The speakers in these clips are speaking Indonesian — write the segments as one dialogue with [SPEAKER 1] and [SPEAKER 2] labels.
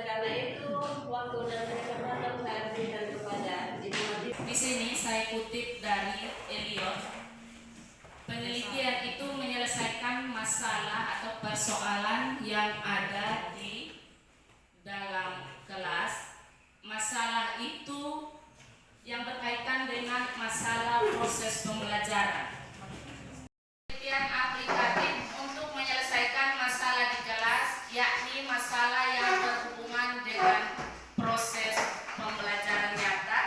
[SPEAKER 1] karena itu waktu dan kesempatan saya berikan kepada Ibu.
[SPEAKER 2] Di sini saya kutip dari Eliot. Penelitian itu menyelesaikan masalah atau persoalan yang ada di dalam kelas. Masalah itu yang berkaitan dengan masalah proses pembelajaran. Penelitian aplikatif untuk menyelesaikan masalah di kelas, yakni masalah yang berhubungan dengan proses pembelajaran nyata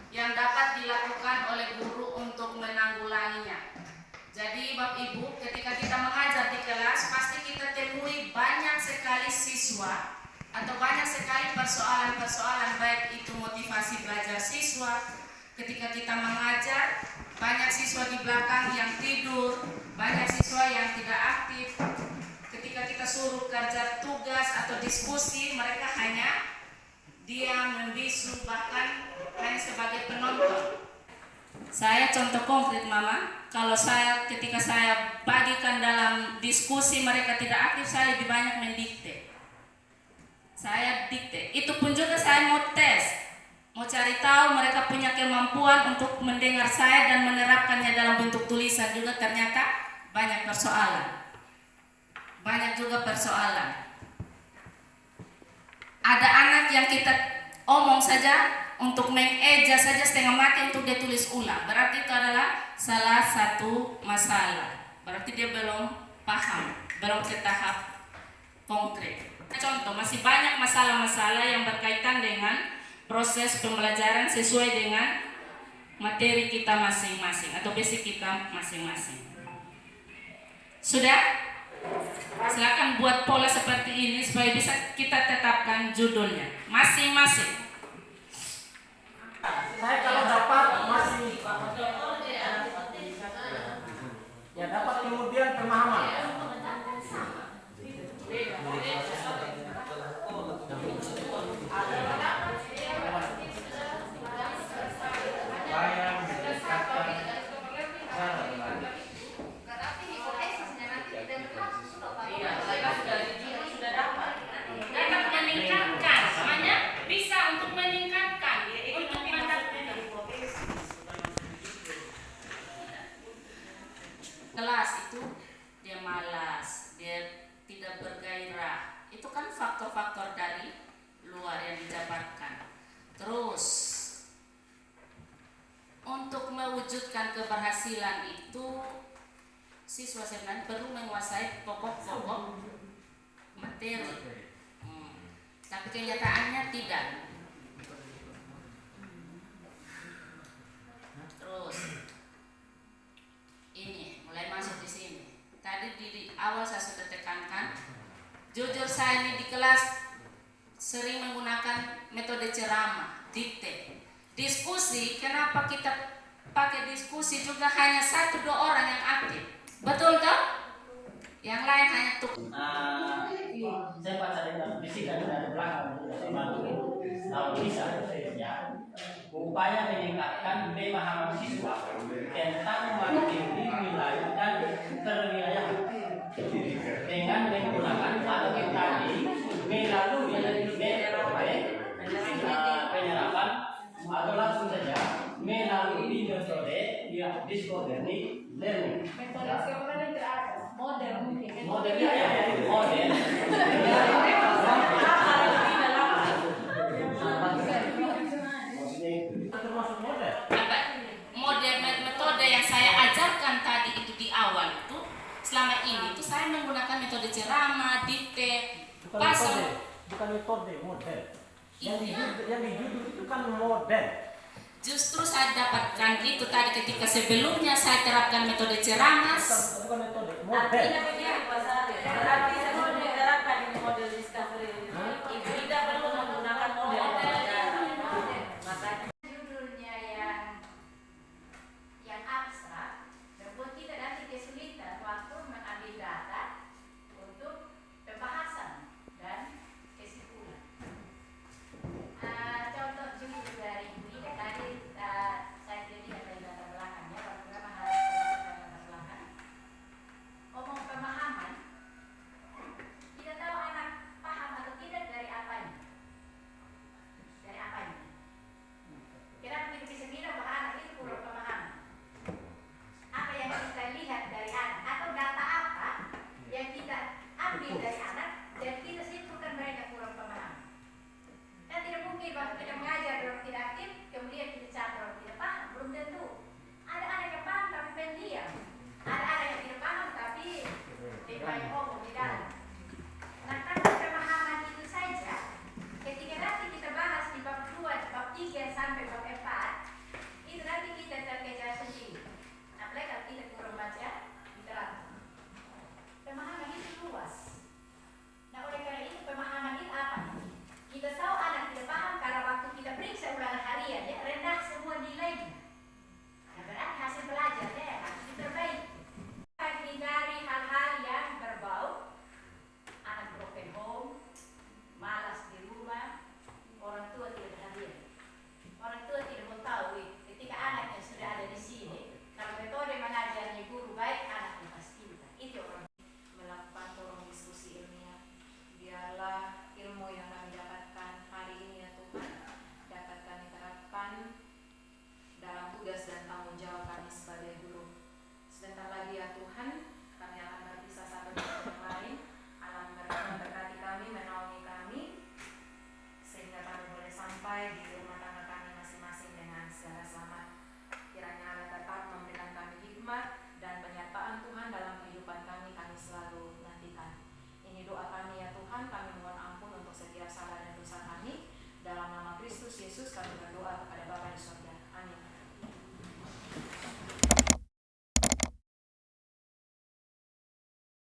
[SPEAKER 2] yang dapat dilakukan oleh guru untuk menanggulanginya. Jadi Bapak Ibu, ketika kita mengajar di kelas, pasti kita temui banyak sekali siswa atau banyak sekali persoalan-persoalan, baik itu motivasi belajar siswa. Ketika kita mengajar, banyak siswa di belakang yang tidur, banyak siswa yang tidak aktif. Ketika kita suruh kerja tugas atau diskusi, mereka hanya diam, membisu, bahkan hanya sebagai penonton. Saya contoh konkret Mama, kalau ketika saya bagikan dalam diskusi mereka tidak aktif, saya lebih banyak mendikte. Saya dikte. Itu pun juga saya mau tes, mau cari tahu mereka punya kemampuan untuk mendengar saya dan menerapkannya dalam bentuk tulisan. Juga ternyata banyak persoalan. Banyak juga persoalan. Ada anak yang kita omong saja untuk mengeja saja setengah mati untuk dia tulis ulang. Berarti itu adalah salah satu masalah. Berarti dia belum paham, belum ke tahap konkret. Contoh, masih banyak masalah-masalah yang berkaitan dengan proses pembelajaran sesuai dengan materi kita masing-masing atau basic kita masing-masing. Sudah? Silakan buat pola seperti ini supaya bisa kita tetapkan judulnya masing-masing.
[SPEAKER 3] Saya kalau dapat masih ya dapat kemudian pemahaman.
[SPEAKER 2] Kelas itu dia malas, dia tidak bergairah. Itu kan faktor-faktor dari luar yang dijabarkan. Terus untuk mewujudkan keberhasilan itu siswa sebenarnya perlu menguasai pokok-pokok materi. Tapi kenyataannya tidak. Terus ini mulai masuk di sini. Tadi di awal saya sudah tekankan, jujur saya ini di kelas sering menggunakan metode ceramah, dikte, diskusi. Kenapa kita pakai diskusi juga hanya 1-2 orang yang aktif? Betul toh? Yang lain hanya
[SPEAKER 3] Saya baca dalam fisika dari belakang kalau bisa ya upaya meningkatkan pemahaman siswa tentang materi wilayah dan perwilayahan dengan menggunakan atau tadi melalui metode penyerapan atau langsung saja melalui metode discovery learning.
[SPEAKER 1] Metode sekarang tidak ada. Model mungkin.
[SPEAKER 3] Modelnya ya model.
[SPEAKER 2] Metode yang saya ajarkan tadi itu di awal itu selama ini itu saya menggunakan metode ceramah, dikte,
[SPEAKER 3] bukan metode, model. Yang di judul itu kan model.
[SPEAKER 2] Justru saya dapatkan itu tadi ketika sebelumnya saya terapkan metode ceramah.
[SPEAKER 3] Bukan metode, model.